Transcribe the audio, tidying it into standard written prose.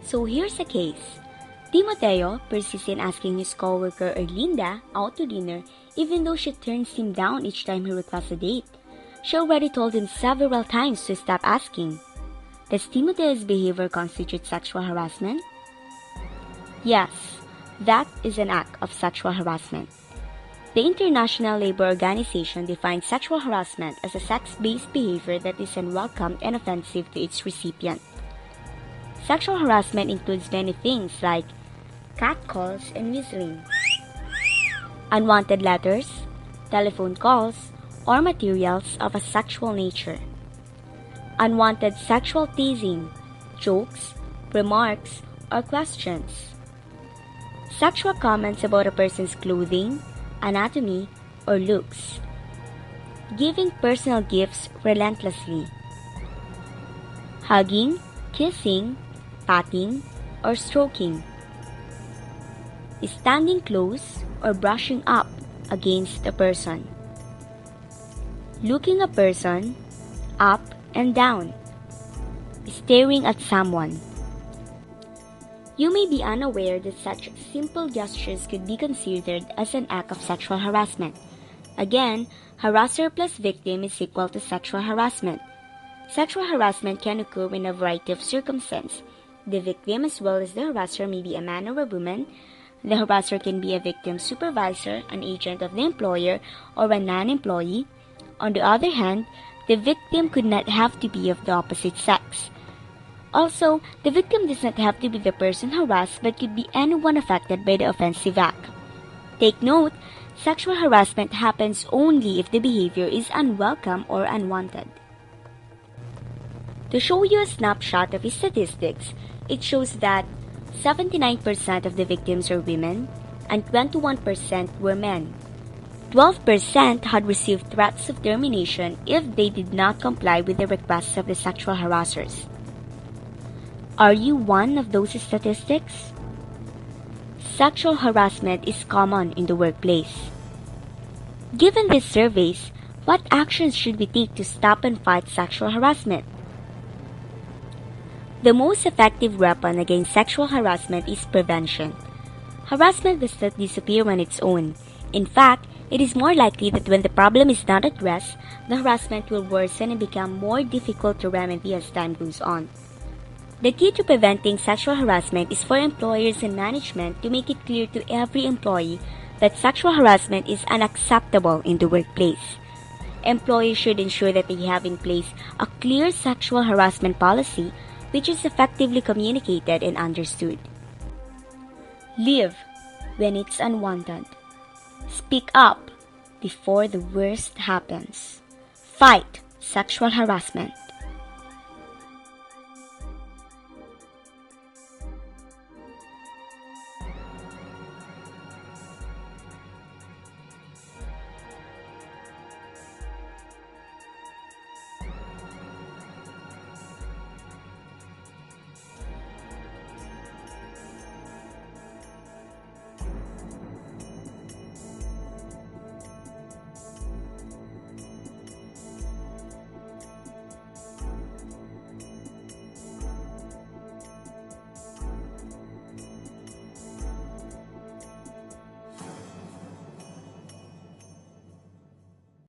So here's a case. Timoteo persists in asking his coworker Erlinda out to dinner even though she turns him down each time he requests a date. She already told him several times to stop asking. Does Timoteo's behavior constitute sexual harassment? Yes, that is an act of sexual harassment. The International Labor Organization defines sexual harassment as a sex-based behavior that is unwelcome and offensive to its recipient. Sexual harassment includes many things like catcalls and whistling, unwanted letters, telephone calls, or materials of a sexual nature, unwanted sexual teasing, jokes, remarks, or questions, sexual comments about a person's clothing, anatomy, or looks, giving personal gifts relentlessly, hugging, kissing, patting, or stroking, standing close or brushing up against a person, looking a person up and down, staring at someone. You may be unaware that such simple gestures could be considered as an act of sexual harassment. Again, harasser plus victim is equal to sexual harassment. Sexual harassment can occur in a variety of circumstances. The victim as well as the harasser may be a man or a woman. The harasser can be a victim's supervisor, an agent of the employer, or a non-employee. On the other hand, the victim could not have to be of the opposite sex. Also, the victim does not have to be the person harassed but could be anyone affected by the offensive act. Take note, sexual harassment happens only if the behavior is unwelcome or unwanted. To show you a snapshot of his statistics, it shows that 79% of the victims are women and 21% were men. 12% had received threats of termination if they did not comply with the requests of the sexual harassers. Are you one of those statistics? Sexual harassment is common in the workplace. Given these surveys, what actions should we take to stop and fight sexual harassment? The most effective weapon against sexual harassment is prevention. Harassment does not disappear on its own. In fact, it is more likely that when the problem is not addressed, the harassment will worsen and become more difficult to remedy as time goes on. The key to preventing sexual harassment is for employers and management to make it clear to every employee that sexual harassment is unacceptable in the workplace. Employers should ensure that they have in place a clear sexual harassment policy which is effectively communicated and understood. Leave when it's unwanted. Speak up before the worst happens. Fight sexual harassment.